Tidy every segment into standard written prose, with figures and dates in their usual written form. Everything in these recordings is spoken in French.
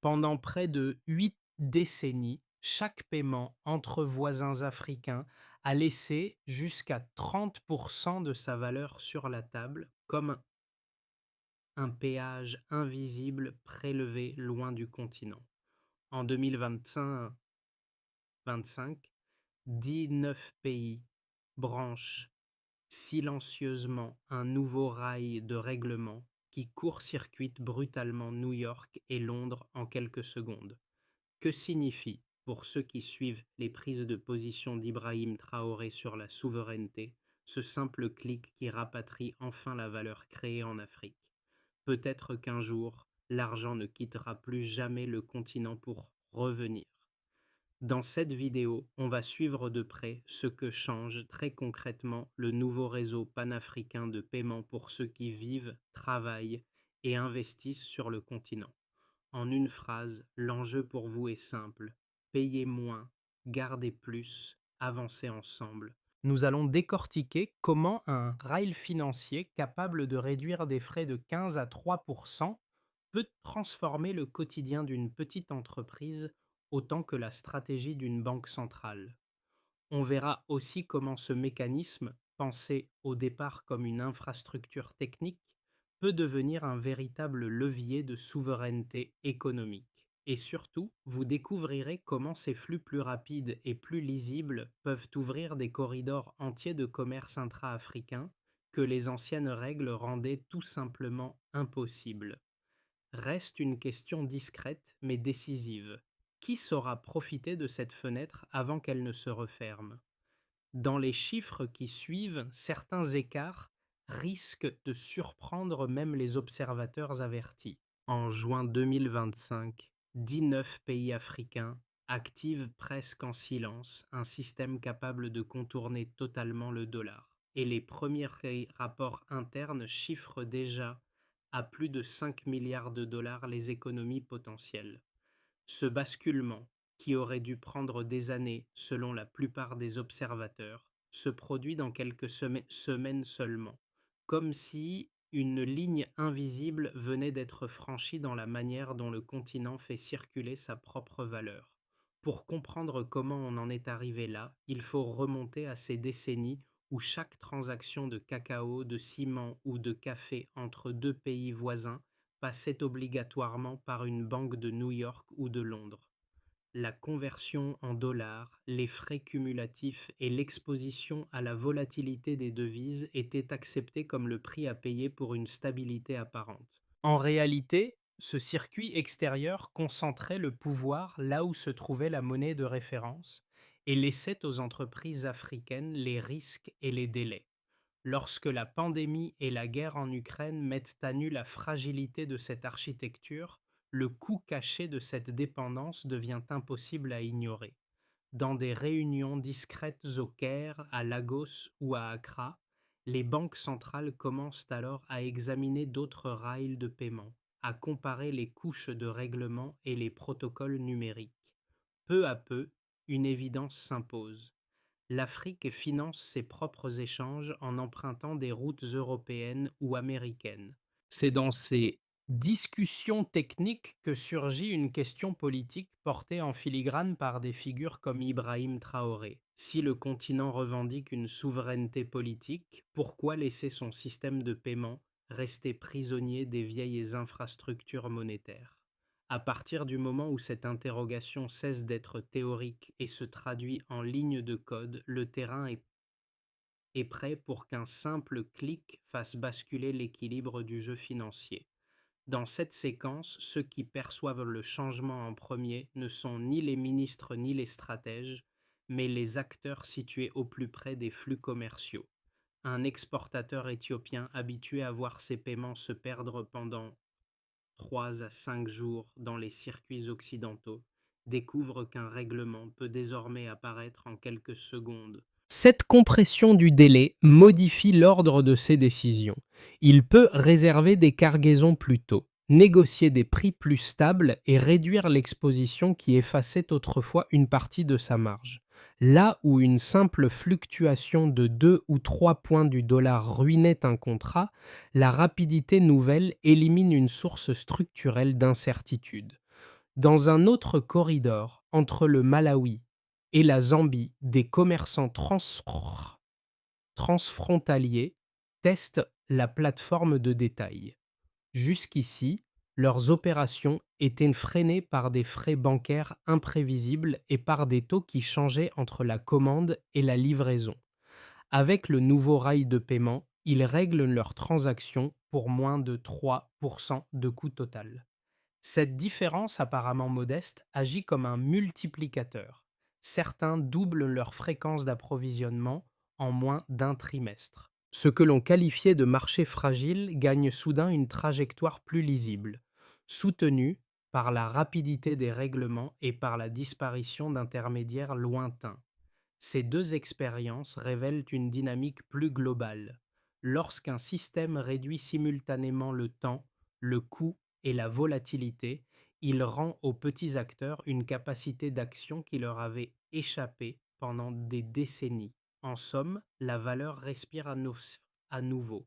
Pendant près de 8 décennies, chaque paiement entre voisins africains a laissé jusqu'à 30% de sa valeur sur la table, comme un péage invisible prélevé loin du continent. En 2025, 19 pays branchent silencieusement un nouveau rail de règlement qui court-circuite brutalement New York et Londres en quelques secondes. Que signifie, pour ceux qui suivent les prises de position d'Ibrahim Traoré sur la souveraineté, ce simple clic qui rapatrie enfin la valeur créée en Afrique? Peut-être qu'un jour, l'argent ne quittera plus jamais le continent pour revenir. Dans cette vidéo, on va suivre de près ce que change très concrètement le nouveau réseau panafricain de paiement pour ceux qui vivent, travaillent et investissent sur le continent. En une phrase, l'enjeu pour vous est simple: payez moins, gardez plus, avancez ensemble. Nous allons décortiquer comment un rail financier capable de réduire des frais de 15 à 3% peut transformer le quotidien d'une petite entreprise autant que la stratégie d'une banque centrale. On verra aussi comment ce mécanisme, pensé au départ comme une infrastructure technique, peut devenir un véritable levier de souveraineté économique. Et surtout, vous découvrirez comment ces flux plus rapides et plus lisibles peuvent ouvrir des corridors entiers de commerce intra-africain que les anciennes règles rendaient tout simplement impossibles. Reste une question discrète mais décisive: qui saura profiter de cette fenêtre avant qu'elle ne se referme? Dans les chiffres qui suivent, certains écarts risquent de surprendre même les observateurs avertis. En juin 2025, 19 pays africains activent presque en silence un système capable de contourner totalement le dollar. Et les premiers rapports internes chiffrent déjà à plus de 5 milliards de dollars les économies potentielles. Ce basculement, qui aurait dû prendre des années selon la plupart des observateurs, se produit dans quelques semaines seulement, comme si une ligne invisible venait d'être franchie dans la manière dont le continent fait circuler sa propre valeur. Pour comprendre comment on en est arrivé là, il faut remonter à ces décennies où chaque transaction de cacao, de ciment ou de café entre deux pays voisins passait obligatoirement par une banque de New York ou de Londres. La conversion en dollars, les frais cumulatifs et l'exposition à la volatilité des devises étaient acceptés comme le prix à payer pour une stabilité apparente. En réalité, ce circuit extérieur concentrait le pouvoir là où se trouvait la monnaie de référence et laissait aux entreprises africaines les risques et les délais. Lorsque la pandémie et la guerre en Ukraine mettent à nu la fragilité de cette architecture, le coût caché de cette dépendance devient impossible à ignorer. Dans des réunions discrètes au Caire, à Lagos ou à Accra, les banques centrales commencent alors à examiner d'autres rails de paiement, à comparer les couches de règlement et les protocoles numériques. Peu à peu, une évidence s'impose: l'Afrique finance ses propres échanges en empruntant des routes européennes ou américaines. C'est dans ces discussions techniques que surgit une question politique portée en filigrane par des figures comme Ibrahim Traoré. Si le continent revendique une souveraineté politique, pourquoi laisser son système de paiement rester prisonnier des vieilles infrastructures monétaires? À partir du moment où cette interrogation cesse d'être théorique et se traduit en ligne de code, le terrain est prêt pour qu'un simple clic fasse basculer l'équilibre du jeu financier. Dans cette séquence, ceux qui perçoivent le changement en premier ne sont ni les ministres ni les stratèges, mais les acteurs situés au plus près des flux commerciaux. Un exportateur éthiopien habitué à voir ses paiements se perdre pendant 3 à 5 jours dans les circuits occidentaux, découvre qu'un règlement peut désormais apparaître en quelques secondes. Cette compression du délai modifie l'ordre de ses décisions. Il peut réserver des cargaisons plus tôt, négocier des prix plus stables et réduire l'exposition qui effaçait autrefois une partie de sa marge. Là où une simple fluctuation de 2 ou 3 points du dollar ruinait un contrat, la rapidité nouvelle élimine une source structurelle d'incertitude. Dans un autre corridor entre le Malawi et la Zambie, des commerçants transfrontaliers testent la plateforme de détail. Jusqu'ici, leurs opérations étaient freinées par des frais bancaires imprévisibles et par des taux qui changeaient entre la commande et la livraison. Avec le nouveau rail de paiement, ils règlent leurs transactions pour moins de 3% de coût total. Cette différence apparemment modeste agit comme un multiplicateur. Certains doublent leur fréquence d'approvisionnement en moins d'un trimestre. Ce que l'on qualifiait de marché fragile gagne soudain une trajectoire plus lisible, soutenue par la rapidité des règlements et par la disparition d'intermédiaires lointains. Ces deux expériences révèlent une dynamique plus globale. Lorsqu'un système réduit simultanément le temps, le coût et la volatilité, il rend aux petits acteurs une capacité d'action qui leur avait échappé pendant des décennies. En somme, la valeur respire à nouveau.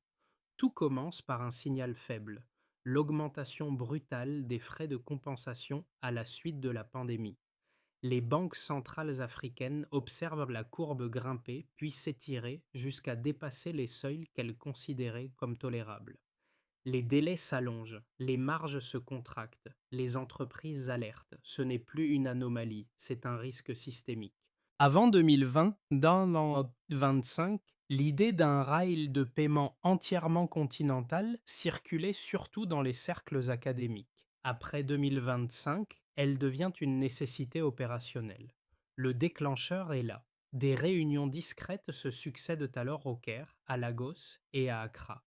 Tout commence par un signal faible, l'augmentation brutale des frais de compensation à la suite de la pandémie. Les banques centrales africaines observent la courbe grimper puis s'étirer jusqu'à dépasser les seuils qu'elles considéraient comme tolérables. Les délais s'allongent, les marges se contractent, les entreprises alertent. Ce n'est plus une anomalie, c'est un risque systémique. Avant 2020, dans l'an 25, l'idée d'un rail de paiement entièrement continental circulait surtout dans les cercles académiques. Après 2025, elle devient une nécessité opérationnelle. Le déclencheur est là. Des réunions discrètes se succèdent alors au Caire, à Lagos et à Accra.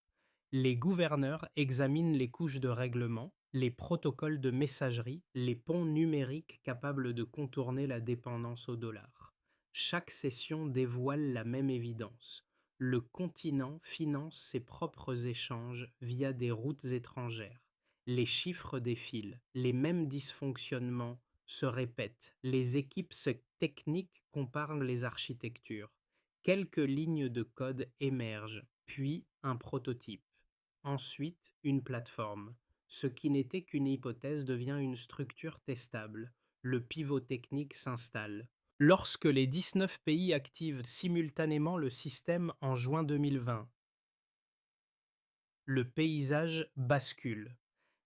Les gouverneurs examinent les couches de règlement, les protocoles de messagerie, les ponts numériques capables de contourner la dépendance au dollar. Chaque session dévoile la même évidence. Le continent finance ses propres échanges via des routes étrangères. Les chiffres défilent, les mêmes dysfonctionnements se répètent, les équipes techniques comparent les architectures. Quelques lignes de code émergent, puis un prototype. Ensuite, une plateforme. Ce qui n'était qu'une hypothèse devient une structure testable. Le pivot technique s'installe. Lorsque les 19 pays activent simultanément le système en juin 2020, le paysage bascule.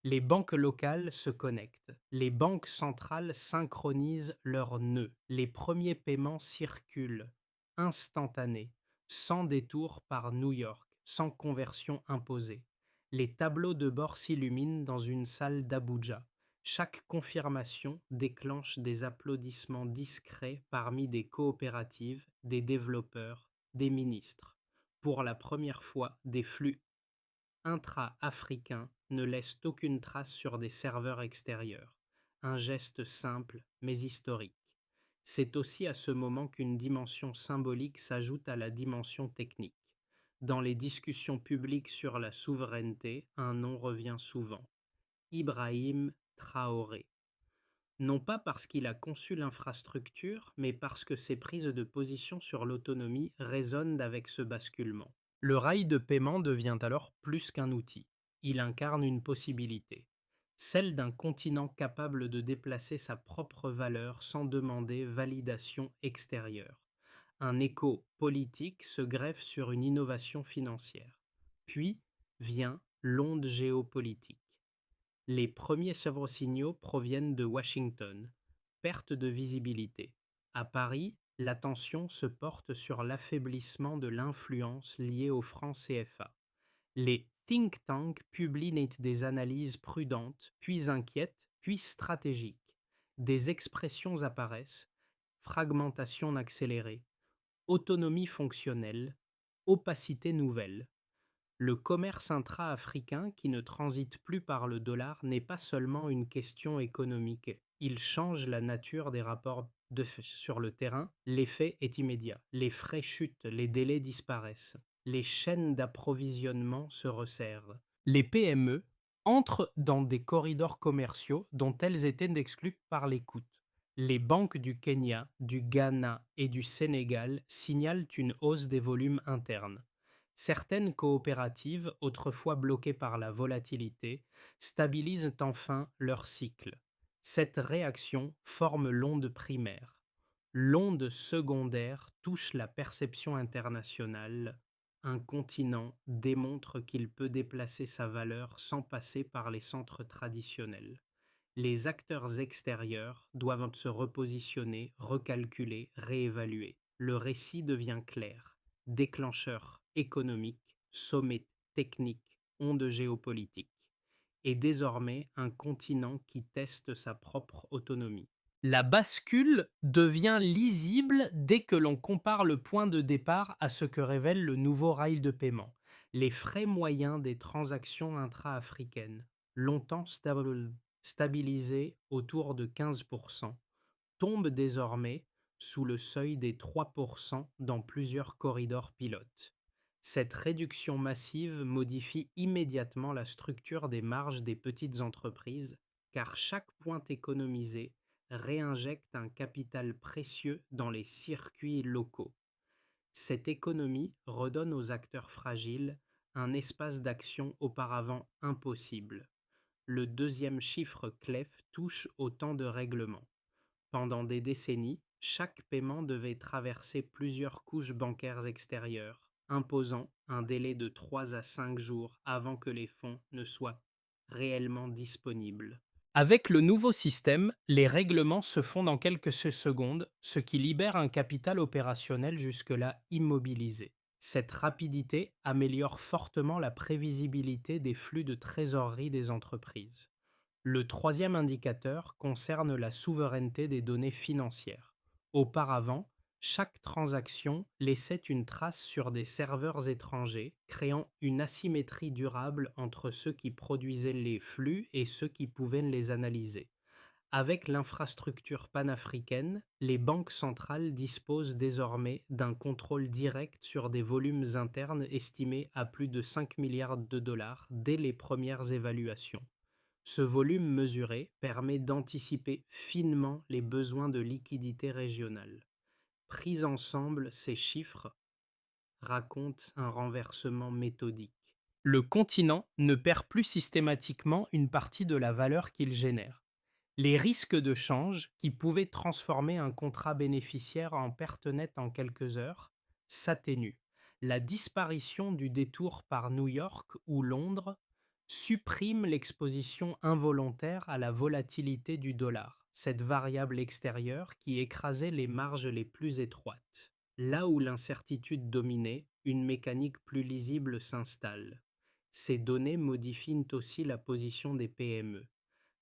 Les banques locales se connectent. Les banques centrales synchronisent leurs nœuds. Les premiers paiements circulent, instantanés, sans détour par New York, sans conversion imposée. Les tableaux de bord s'illuminent dans une salle d'Abuja. Chaque confirmation déclenche des applaudissements discrets parmi des coopératives, des développeurs, des ministres. Pour la première fois, des flux intra-africains ne laissent aucune trace sur des serveurs extérieurs. Un geste simple mais historique. C'est aussi à ce moment qu'une dimension symbolique s'ajoute à la dimension technique. Dans les discussions publiques sur la souveraineté, un nom revient souvent. Ibrahim Traoré. Non pas parce qu'il a conçu l'infrastructure, mais parce que ses prises de position sur l'autonomie résonnent avec ce basculement. Le rail de paiement devient alors plus qu'un outil. Il incarne une possibilité, celle d'un continent capable de déplacer sa propre valeur sans demander validation extérieure. Un écho politique se greffe sur une innovation financière. Puis vient l'onde géopolitique. Les premiers signaux proviennent de Washington. Perte de visibilité. À Paris, l'attention se porte sur l'affaiblissement de l'influence liée au franc CFA. Les think tanks publient des analyses prudentes, puis inquiètes, puis stratégiques. Des expressions apparaissent: fragmentation accélérée, autonomie fonctionnelle, opacité nouvelle. Le commerce intra-africain qui ne transite plus par le dollar n'est pas seulement une question économique. Il change la nature des rapports sur le terrain. L'effet est immédiat. Les frais chutent, les délais disparaissent. Les chaînes d'approvisionnement se resserrent. Les PME entrent dans des corridors commerciaux dont elles étaient exclues par les coûts. Les banques du Kenya, du Ghana et du Sénégal signalent une hausse des volumes internes. Certaines coopératives, autrefois bloquées par la volatilité, stabilisent enfin leur cycle. Cette réaction forme l'onde primaire. L'onde secondaire touche la perception internationale. Un continent démontre qu'il peut déplacer sa valeur sans passer par les centres traditionnels. Les acteurs extérieurs doivent se repositionner, recalculer, réévaluer. Le récit devient clair. Déclencheur économique, sommet technique, onde géopolitique. Et désormais un continent qui teste sa propre autonomie. La bascule devient lisible dès que l'on compare le point de départ à ce que révèle le nouveau rail de paiement. Les frais moyens des transactions intra-africaines, longtemps stabilisés autour de 15%, tombent désormais sous le seuil des 3% dans plusieurs corridors pilotes. Cette réduction massive modifie immédiatement la structure des marges des petites entreprises, car chaque point économisé réinjecte un capital précieux dans les circuits locaux. Cette économie redonne aux acteurs fragiles un espace d'action auparavant impossible. Le deuxième chiffre clef touche au temps de règlement. Pendant des décennies, chaque paiement devait traverser plusieurs couches bancaires extérieures, imposant un délai de 3 à 5 jours avant que les fonds ne soient réellement disponibles. Avec le nouveau système, les règlements se font en quelques secondes, ce qui libère un capital opérationnel jusque-là immobilisé. Cette rapidité améliore fortement la prévisibilité des flux de trésorerie des entreprises. Le troisième indicateur concerne la souveraineté des données financières. Auparavant, chaque transaction laissait une trace sur des serveurs étrangers, créant une asymétrie durable entre ceux qui produisaient les flux et ceux qui pouvaient les analyser. Avec l'infrastructure panafricaine, les banques centrales disposent désormais d'un contrôle direct sur des volumes internes estimés à plus de 5 milliards de dollars dès les premières évaluations. Ce volume mesuré permet d'anticiper finement les besoins de liquidité régionale. Pris ensemble, ces chiffres racontent un renversement méthodique. Le continent ne perd plus systématiquement une partie de la valeur qu'il génère. Les risques de change, qui pouvaient transformer un contrat bénéficiaire en perte nette en quelques heures, s'atténuent. La disparition du détour par New York ou Londres supprime l'exposition involontaire à la volatilité du dollar, cette variable extérieure qui écrasait les marges les plus étroites. Là où l'incertitude dominait, une mécanique plus lisible s'installe. Ces données modifient aussi la position des PME.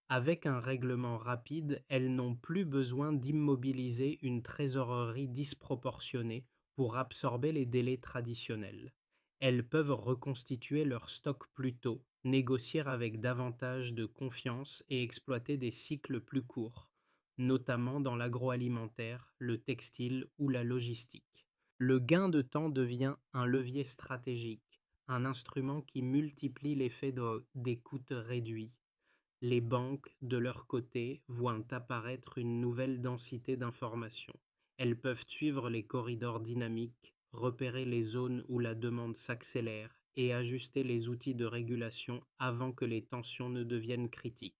Avec un règlement rapide, elles n'ont plus besoin d'immobiliser une trésorerie disproportionnée pour absorber les délais traditionnels. Elles peuvent reconstituer leur stock plus tôt, négocier avec davantage de confiance et exploiter des cycles plus courts, notamment dans l'agroalimentaire, le textile ou la logistique. Le gain de temps devient un levier stratégique, un instrument qui multiplie l'effet des coûts réduits. Les banques, de leur côté, voient apparaître une nouvelle densité d'informations. Elles peuvent suivre les corridors dynamiques, repérer les zones où la demande s'accélère et ajuster les outils de régulation avant que les tensions ne deviennent critiques.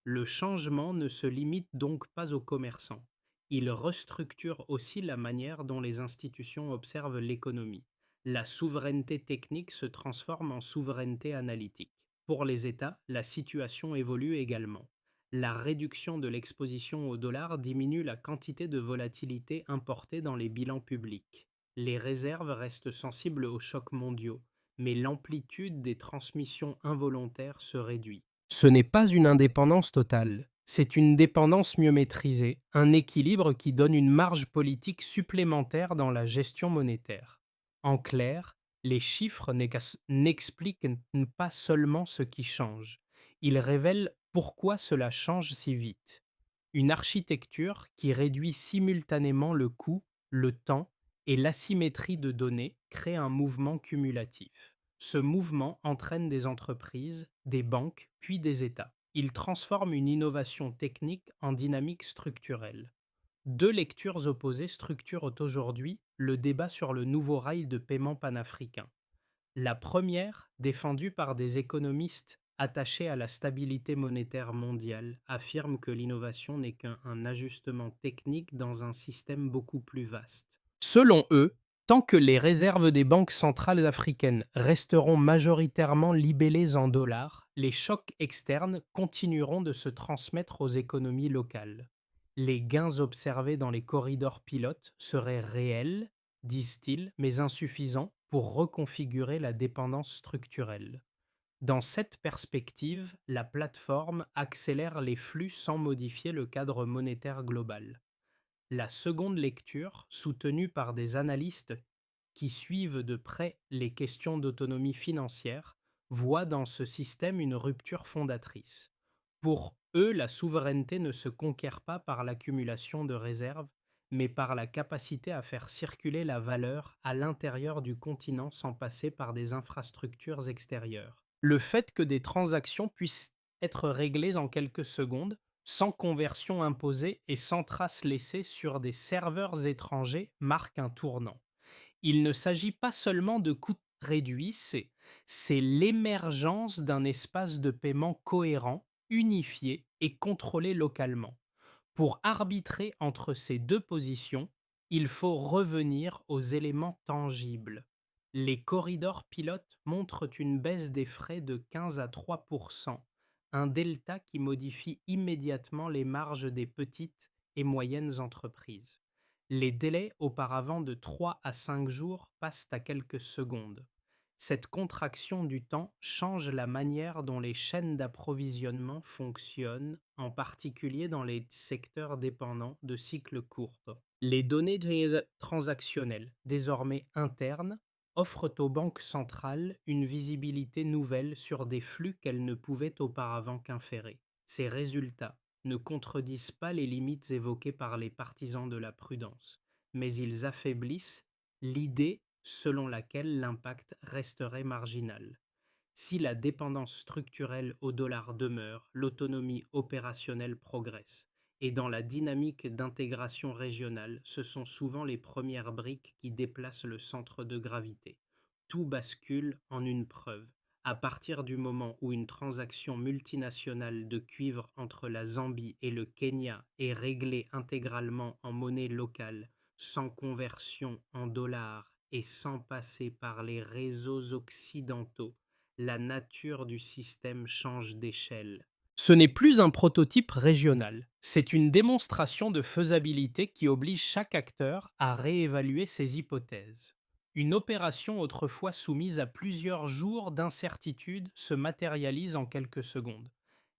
Le changement ne se limite donc pas aux commerçants. Il restructure aussi la manière dont les institutions observent l'économie. La souveraineté technique se transforme en souveraineté analytique. Pour les États, la situation évolue également. La réduction de l'exposition au dollar diminue la quantité de volatilité importée dans les bilans publics. Les réserves restent sensibles aux chocs mondiaux, mais l'amplitude des transmissions involontaires se réduit. Ce n'est pas une indépendance totale, c'est une dépendance mieux maîtrisée, un équilibre qui donne une marge politique supplémentaire dans la gestion monétaire. En clair, les chiffres n'expliquent pas seulement ce qui change, ils révèlent pourquoi cela change si vite. Une architecture qui réduit simultanément le coût, le temps et l'asymétrie de données crée un mouvement cumulatif. Ce mouvement entraîne des entreprises, des banques, puis des États. Il transforme une innovation technique en dynamique structurelle. Deux lectures opposées structurent aujourd'hui le débat sur le nouveau rail de paiement panafricain. La première, défendue par des économistes attaché à la stabilité monétaire mondiale, affirme que l'innovation n'est qu'un ajustement technique dans un système beaucoup plus vaste. Selon eux, tant que les réserves des banques centrales africaines resteront majoritairement libellées en dollars, les chocs externes continueront de se transmettre aux économies locales. Les gains observés dans les corridors pilotes seraient réels, disent-ils, mais insuffisants pour reconfigurer la dépendance structurelle. Dans cette perspective, la plateforme accélère les flux sans modifier le cadre monétaire global. La seconde lecture, soutenue par des analystes qui suivent de près les questions d'autonomie financière, voit dans ce système une rupture fondatrice. Pour eux, la souveraineté ne se conquiert pas par l'accumulation de réserves, mais par la capacité à faire circuler la valeur à l'intérieur du continent sans passer par des infrastructures extérieures. Le fait que des transactions puissent être réglées en quelques secondes, sans conversion imposée et sans trace laissée sur des serveurs étrangers, marque un tournant. Il ne s'agit pas seulement de coûts réduits, c'est l'émergence d'un espace de paiement cohérent, unifié et contrôlé localement. Pour arbitrer entre ces deux positions, il faut revenir aux éléments tangibles. Les corridors pilotes montrent une baisse des frais de 15 à 3 un delta qui modifie immédiatement les marges des petites et moyennes entreprises. Les délais auparavant de 3 à 5 jours passent à quelques secondes. Cette contraction du temps change la manière dont les chaînes d'approvisionnement fonctionnent, en particulier dans les secteurs dépendants de cycles courts. Les données transactionnelles, désormais internes, offrent aux banques centrales une visibilité nouvelle sur des flux qu'elles ne pouvaient auparavant qu'inférer. Ces résultats ne contredisent pas les limites évoquées par les partisans de la prudence, mais ils affaiblissent l'idée selon laquelle l'impact resterait marginal. Si la dépendance structurelle au dollar demeure, l'autonomie opérationnelle progresse. Et dans la dynamique d'intégration régionale, ce sont souvent les premières briques qui déplacent le centre de gravité. Tout bascule en une preuve. À partir du moment où une transaction multinationale de cuivre entre la Zambie et le Kenya est réglée intégralement en monnaie locale, sans conversion en dollars et sans passer par les réseaux occidentaux, la nature du système change d'échelle. Ce n'est plus un prototype régional, c'est une démonstration de faisabilité qui oblige chaque acteur à réévaluer ses hypothèses. Une opération autrefois soumise à plusieurs jours d'incertitude se matérialise en quelques secondes.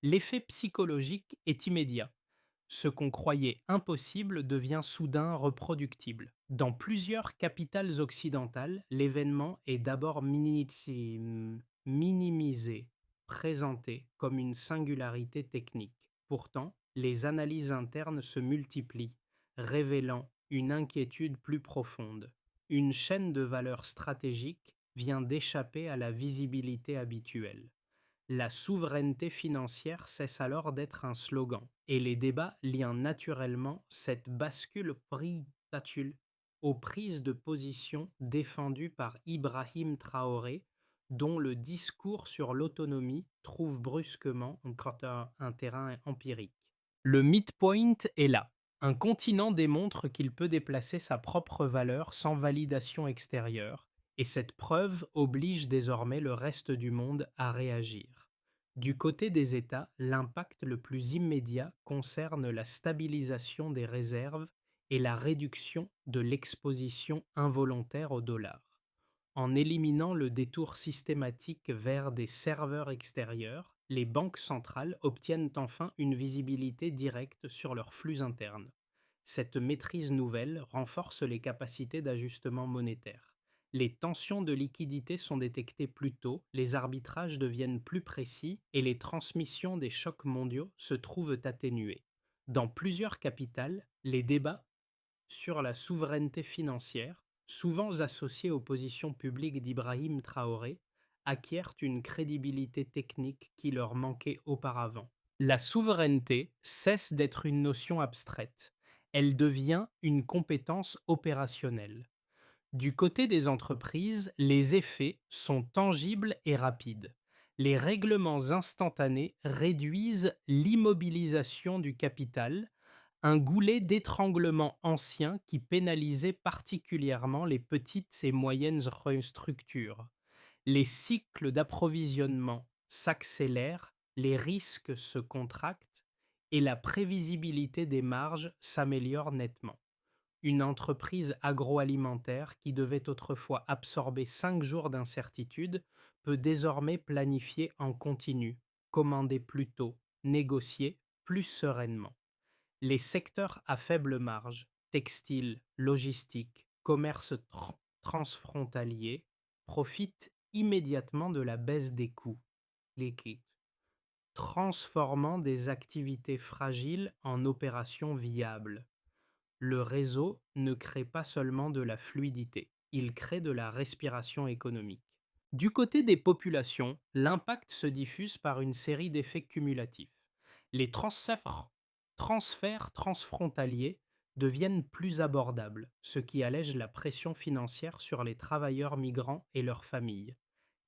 L'effet psychologique est immédiat. Ce qu'on croyait impossible devient soudain reproductible. Dans plusieurs capitales occidentales, l'événement est d'abord minimisé, présenté comme une singularité technique. Pourtant, les analyses internes se multiplient, révélant une inquiétude plus profonde. Une chaîne de valeur stratégique vient d'échapper à la visibilité habituelle. La souveraineté financière cesse alors d'être un slogan, et les débats lient naturellement cette bascule aux prises de position défendues par Ibrahim Traoré, dont le discours sur l'autonomie trouve brusquement un terrain empirique. Le midpoint est là. Un continent démontre qu'il peut déplacer sa propre valeur sans validation extérieure, et cette preuve oblige désormais le reste du monde à réagir. Du côté des États, l'impact le plus immédiat concerne la stabilisation des réserves et la réduction de l'exposition involontaire au dollar. En éliminant le détour systématique vers des serveurs extérieurs, les banques centrales obtiennent enfin une visibilité directe sur leurs flux internes. Cette maîtrise nouvelle renforce les capacités d'ajustement monétaire. Les tensions de liquidité sont détectées plus tôt, les arbitrages deviennent plus précis et les transmissions des chocs mondiaux se trouvent atténuées. Dans plusieurs capitales, les débats sur la souveraineté financière, souvent associée aux positions publiques d'Ibrahim Traoré, acquièrent une crédibilité technique qui leur manquait auparavant. La souveraineté cesse d'être une notion abstraite. Elle devient une compétence opérationnelle. Du côté des entreprises, les effets sont tangibles et rapides. Les règlements instantanés réduisent l'immobilisation du capital, un goulet d'étranglement ancien qui pénalisait particulièrement les petites et moyennes structures. Les cycles d'approvisionnement s'accélèrent, les risques se contractent et la prévisibilité des marges s'améliore nettement. Une entreprise agroalimentaire qui devait autrefois absorber 5 jours d'incertitude peut désormais planifier en continu, commander plus tôt, négocier plus sereinement. Les secteurs à faible marge, textile, logistique, commerce transfrontalier, profitent immédiatement de la baisse des coûts liquides, transformant des activités fragiles en opérations viables. Le réseau ne crée pas seulement de la fluidité, il crée de la respiration économique. Du côté des populations, l'impact se diffuse par une série d'effets cumulatifs. Les transferts transfrontaliers deviennent plus abordables, ce qui allège la pression financière sur les travailleurs migrants et leurs familles.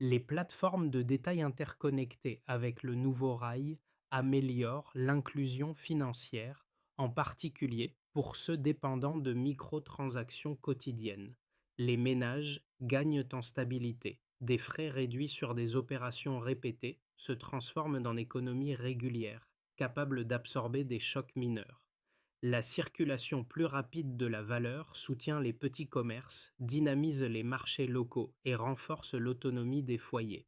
Les plateformes de détail interconnectées avec le nouveau rail améliorent l'inclusion financière, en particulier pour ceux dépendant de microtransactions quotidiennes. Les ménages gagnent en stabilité. Des frais réduits sur des opérations répétées se transforment en économies régulières, capables d'absorber des chocs mineurs. La circulation plus rapide de la valeur soutient les petits commerces, dynamise les marchés locaux et renforce l'autonomie des foyers.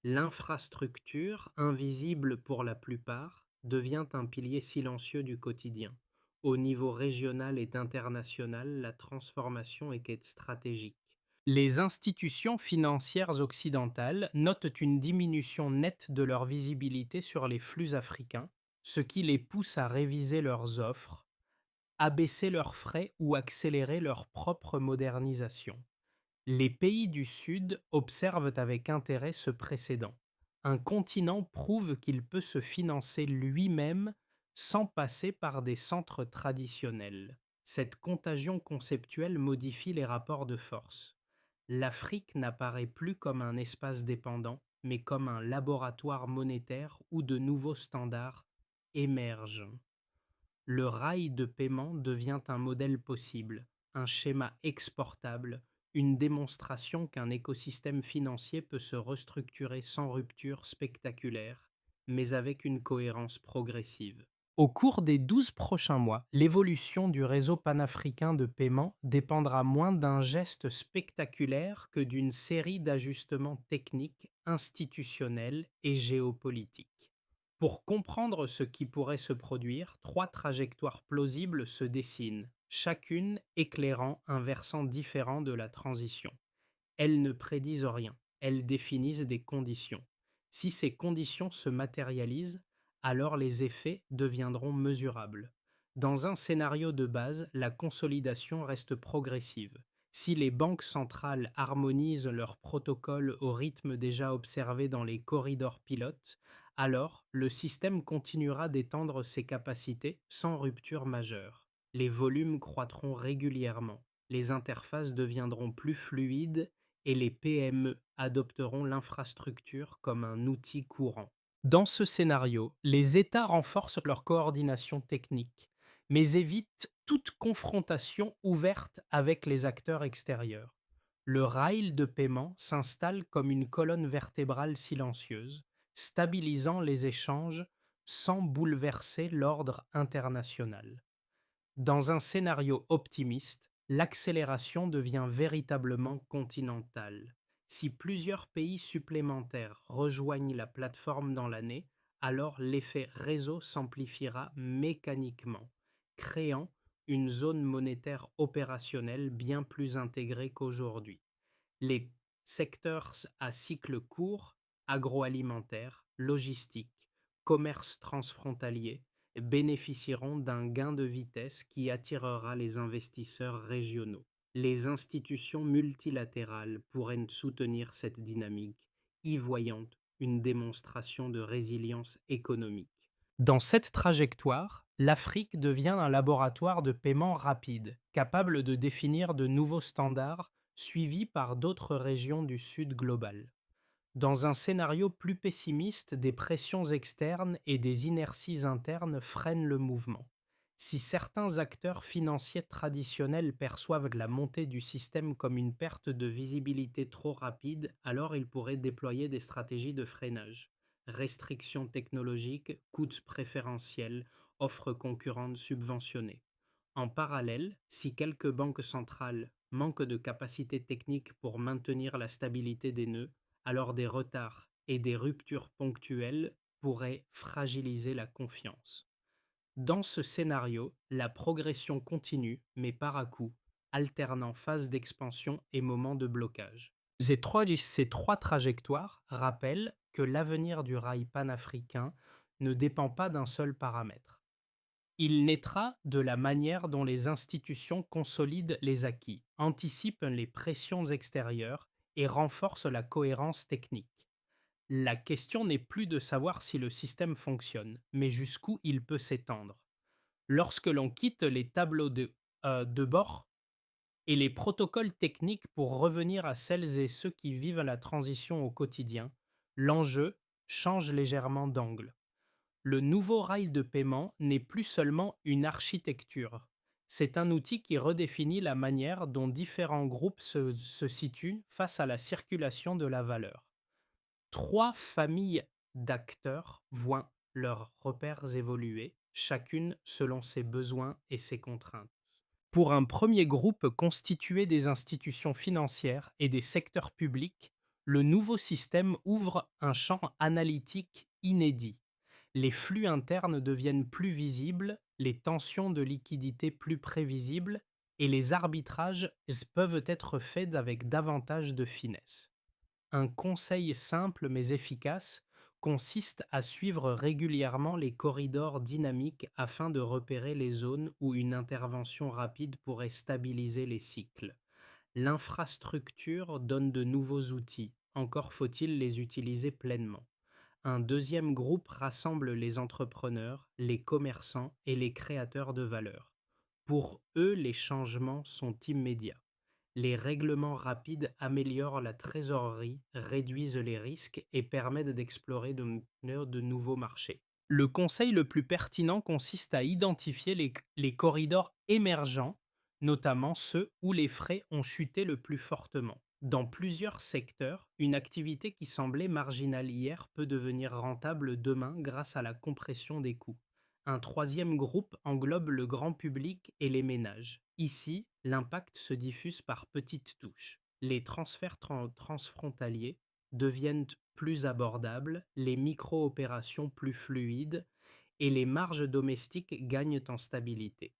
L'infrastructure, invisible pour la plupart, devient un pilier silencieux du quotidien. Au niveau régional et international, la transformation est stratégique. Les institutions financières occidentales notent une diminution nette de leur visibilité sur les flux africains, ce qui les pousse à réviser leurs offres, abaisser leurs frais ou accélérer leur propre modernisation. Les pays du Sud observent avec intérêt ce précédent. Un continent prouve qu'il peut se financer lui-même sans passer par des centres traditionnels. Cette contagion conceptuelle modifie les rapports de force. L'Afrique n'apparaît plus comme un espace dépendant, mais comme un laboratoire monétaire où de nouveaux standards émergent. Le rail de paiement devient un modèle possible, un schéma exportable, une démonstration qu'un écosystème financier peut se restructurer sans rupture spectaculaire, mais avec une cohérence progressive. Au cours des 12 prochains mois, l'évolution du réseau panafricain de paiement dépendra moins d'un geste spectaculaire que d'une série d'ajustements techniques, institutionnels et géopolitiques. Pour comprendre ce qui pourrait se produire, 3 trajectoires plausibles se dessinent, chacune éclairant un versant différent de la transition. Elles ne prédisent rien, elles définissent des conditions. Si ces conditions se matérialisent, alors les effets deviendront mesurables. Dans un scénario de base, la consolidation reste progressive. Si les banques centrales harmonisent leurs protocoles au rythme déjà observé dans les corridors pilotes, alors le système continuera d'étendre ses capacités sans rupture majeure. Les volumes croîtront régulièrement, les interfaces deviendront plus fluides et les PME adopteront l'infrastructure comme un outil courant. Dans ce scénario, les États renforcent leur coordination technique, mais évitent toute confrontation ouverte avec les acteurs extérieurs. Le rail de paiement s'installe comme une colonne vertébrale silencieuse, stabilisant les échanges sans bouleverser l'ordre international. Dans un scénario optimiste, l'accélération devient véritablement continentale. Si plusieurs pays supplémentaires rejoignent la plateforme dans l'année, alors l'effet réseau s'amplifiera mécaniquement, créant une zone monétaire opérationnelle bien plus intégrée qu'aujourd'hui. Les secteurs à cycle court, agroalimentaire, logistique, commerce transfrontalier, bénéficieront d'un gain de vitesse qui attirera les investisseurs régionaux. Les institutions multilatérales pourraient soutenir cette dynamique, y voyant une démonstration de résilience économique. Dans cette trajectoire, l'Afrique devient un laboratoire de paiement rapide, capable de définir de nouveaux standards suivis par d'autres régions du Sud global. Dans un scénario plus pessimiste, des pressions externes et des inerties internes freinent le mouvement. Si certains acteurs financiers traditionnels perçoivent la montée du système comme une perte de visibilité trop rapide, alors ils pourraient déployer des stratégies de freinage. Restrictions technologiques, coûts préférentiels, offres concurrentes subventionnées. En parallèle, si quelques banques centrales manquent de capacités techniques pour maintenir la stabilité des nœuds, alors des retards et des ruptures ponctuelles pourraient fragiliser la confiance. Dans ce scénario, la progression continue, mais par à-coups, alternant phases d'expansion et moments de blocage. Ces trois trajectoires rappellent que l'avenir du rail panafricain ne dépend pas d'un seul paramètre. Il naîtra de la manière dont les institutions consolident les acquis, anticipent les pressions extérieures et renforcent la cohérence technique. La question n'est plus de savoir si le système fonctionne, mais jusqu'où il peut s'étendre. Lorsque l'on quitte les tableaux de bord et les protocoles techniques pour revenir à celles et ceux qui vivent la transition au quotidien, l'enjeu change légèrement d'angle. Le nouveau rail de paiement n'est plus seulement une architecture. C'est un outil qui redéfinit la manière dont différents groupes se situent face à la circulation de la valeur. Trois familles d'acteurs voient leurs repères évoluer, chacune selon ses besoins et ses contraintes. Pour un premier groupe constitué des institutions financières et des secteurs publics, le nouveau système ouvre un champ analytique inédit. Les flux internes deviennent plus visibles, les tensions de liquidité plus prévisibles et les arbitrages peuvent être faits avec davantage de finesse. Un conseil simple mais efficace consiste à suivre régulièrement les corridors dynamiques afin de repérer les zones où une intervention rapide pourrait stabiliser les cycles. L'infrastructure donne de nouveaux outils, encore faut-il les utiliser pleinement. Un deuxième groupe rassemble les entrepreneurs, les commerçants et les créateurs de valeur. Pour eux, les changements sont immédiats. Les règlements rapides améliorent la trésorerie, réduisent les risques et permettent d'explorer de nouveaux marchés. Le conseil le plus pertinent consiste à identifier les corridors émergents, notamment ceux où les frais ont chuté le plus fortement. Dans plusieurs secteurs, une activité qui semblait marginale hier peut devenir rentable demain grâce à la compression des coûts. Un troisième groupe englobe le grand public et les ménages. Ici, l'impact se diffuse par petites touches. Les transferts transfrontaliers deviennent plus abordables, les micro-opérations plus fluides et les marges domestiques gagnent en stabilité.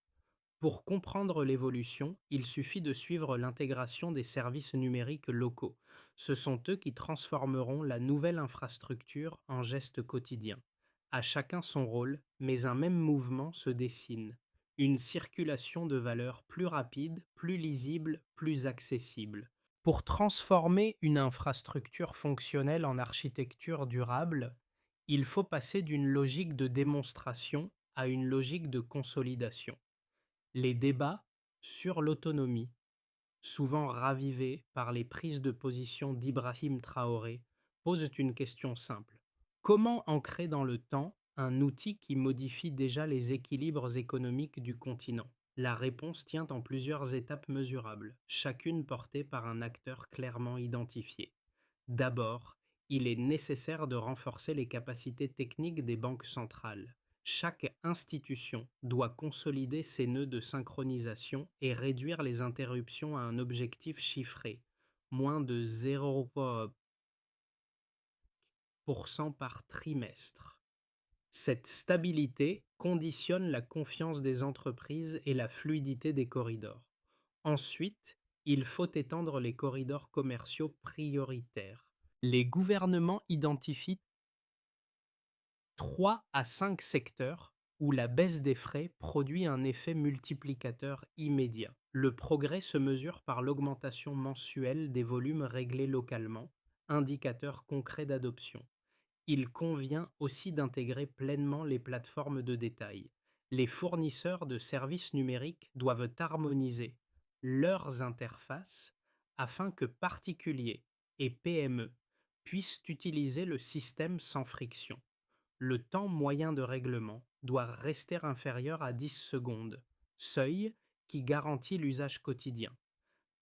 Pour comprendre l'évolution, il suffit de suivre l'intégration des services numériques locaux. Ce sont eux qui transformeront la nouvelle infrastructure en geste quotidien. À chacun son rôle, mais un même mouvement se dessine. Une circulation de valeurs plus rapide, plus lisible, plus accessible. Pour transformer une infrastructure fonctionnelle en architecture durable, il faut passer d'une logique de démonstration à une logique de consolidation. Les débats sur l'autonomie, souvent ravivés par les prises de position d'Ibrahim Traoré, posent une question simple. Comment ancrer dans le temps un outil qui modifie déjà les équilibres économiques du continent? La réponse tient en plusieurs étapes mesurables, chacune portée par un acteur clairement identifié. D'abord, il est nécessaire de renforcer les capacités techniques des banques centrales. Chaque institution doit consolider ses nœuds de synchronisation et réduire les interruptions à un objectif chiffré, moins de 0% par trimestre. Cette stabilité conditionne la confiance des entreprises et la fluidité des corridors. Ensuite, il faut étendre les corridors commerciaux prioritaires. Les gouvernements identifient 3 à 5 secteurs où la baisse des frais produit un effet multiplicateur immédiat. Le progrès se mesure par l'augmentation mensuelle des volumes réglés localement, indicateur concret d'adoption. Il convient aussi d'intégrer pleinement les plateformes de détail. Les fournisseurs de services numériques doivent harmoniser leurs interfaces afin que particuliers et PME puissent utiliser le système sans friction. Le temps moyen de règlement doit rester inférieur à 10 secondes, seuil qui garantit l'usage quotidien.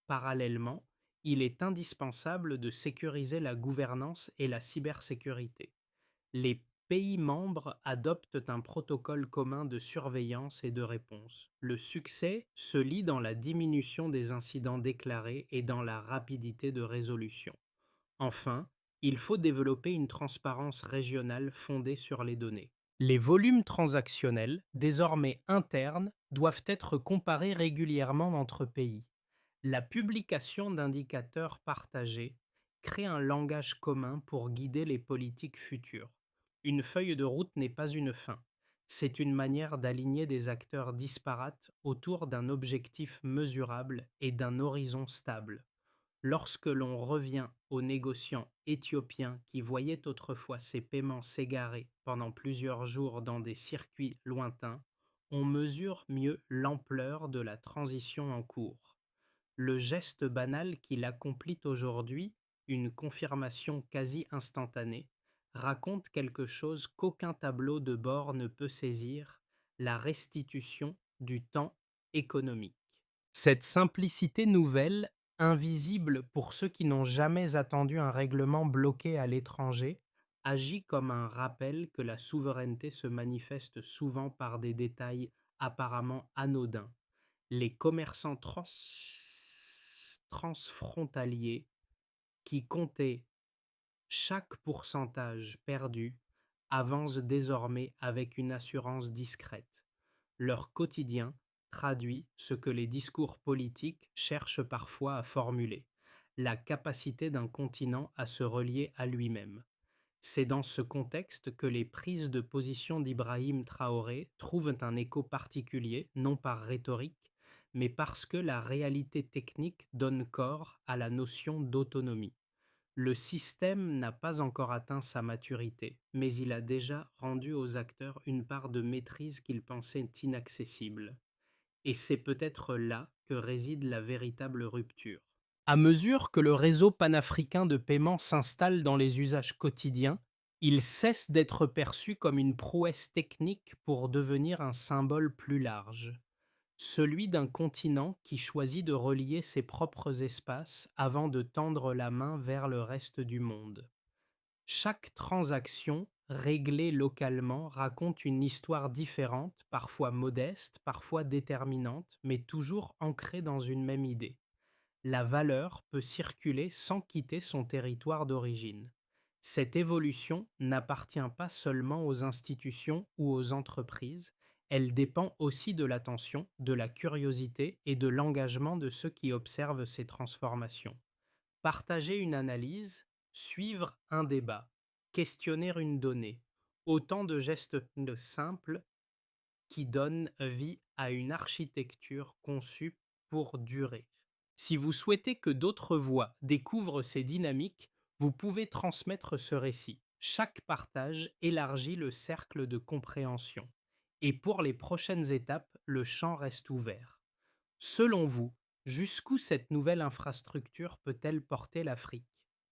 Parallèlement, il est indispensable de sécuriser la gouvernance et la cybersécurité. Les pays membres adoptent un protocole commun de surveillance et de réponse. Le succès se lie dans la diminution des incidents déclarés et dans la rapidité de résolution. Enfin, il faut développer une transparence régionale fondée sur les données. Les volumes transactionnels, désormais internes, doivent être comparés régulièrement entre pays. La publication d'indicateurs partagés crée un langage commun pour guider les politiques futures. Une feuille de route n'est pas une fin. C'est une manière d'aligner des acteurs disparates autour d'un objectif mesurable et d'un horizon stable. Lorsque l'on revient aux négociants éthiopiens qui voyaient autrefois ces paiements s'égarer pendant plusieurs jours dans des circuits lointains, on mesure mieux l'ampleur de la transition en cours. Le geste banal qu'il accomplit aujourd'hui, une confirmation quasi instantanée, raconte quelque chose qu'aucun tableau de bord ne peut saisir, la restitution du temps économique. Cette simplicité nouvelle, invisible pour ceux qui n'ont jamais attendu un règlement bloqué à l'étranger, agit comme un rappel que la souveraineté se manifeste souvent par des détails apparemment anodins. Les commerçants transfrontaliers qui comptaient chaque pourcentage perdu avancent désormais avec une assurance discrète. Leur quotidien traduit ce que les discours politiques cherchent parfois à formuler, la capacité d'un continent à se relier à lui-même. C'est dans ce contexte que les prises de position d'Ibrahim Traoré trouvent un écho particulier, non par rhétorique, mais parce que la réalité technique donne corps à la notion d'autonomie. Le système n'a pas encore atteint sa maturité, mais il a déjà rendu aux acteurs une part de maîtrise qu'ils pensaient inaccessible. Et c'est peut-être là que réside la véritable rupture. À mesure que le réseau panafricain de paiement s'installe dans les usages quotidiens, il cesse d'être perçu comme une prouesse technique pour devenir un symbole plus large, celui d'un continent qui choisit de relier ses propres espaces avant de tendre la main vers le reste du monde. Chaque transaction réglée localement raconte une histoire différente, parfois modeste, parfois déterminante, mais toujours ancrée dans une même idée. La valeur peut circuler sans quitter son territoire d'origine. Cette évolution n'appartient pas seulement aux institutions ou aux entreprises, elle dépend aussi de l'attention, de la curiosité et de l'engagement de ceux qui observent ces transformations. Partager une analyse, suivre un débat, questionner une donnée, autant de gestes simples qui donnent vie à une architecture conçue pour durer. Si vous souhaitez que d'autres voix découvrent ces dynamiques, vous pouvez transmettre ce récit. Chaque partage élargit le cercle de compréhension. Et pour les prochaines étapes, le champ reste ouvert. Selon vous, jusqu'où cette nouvelle infrastructure peut-elle porter l'Afrique?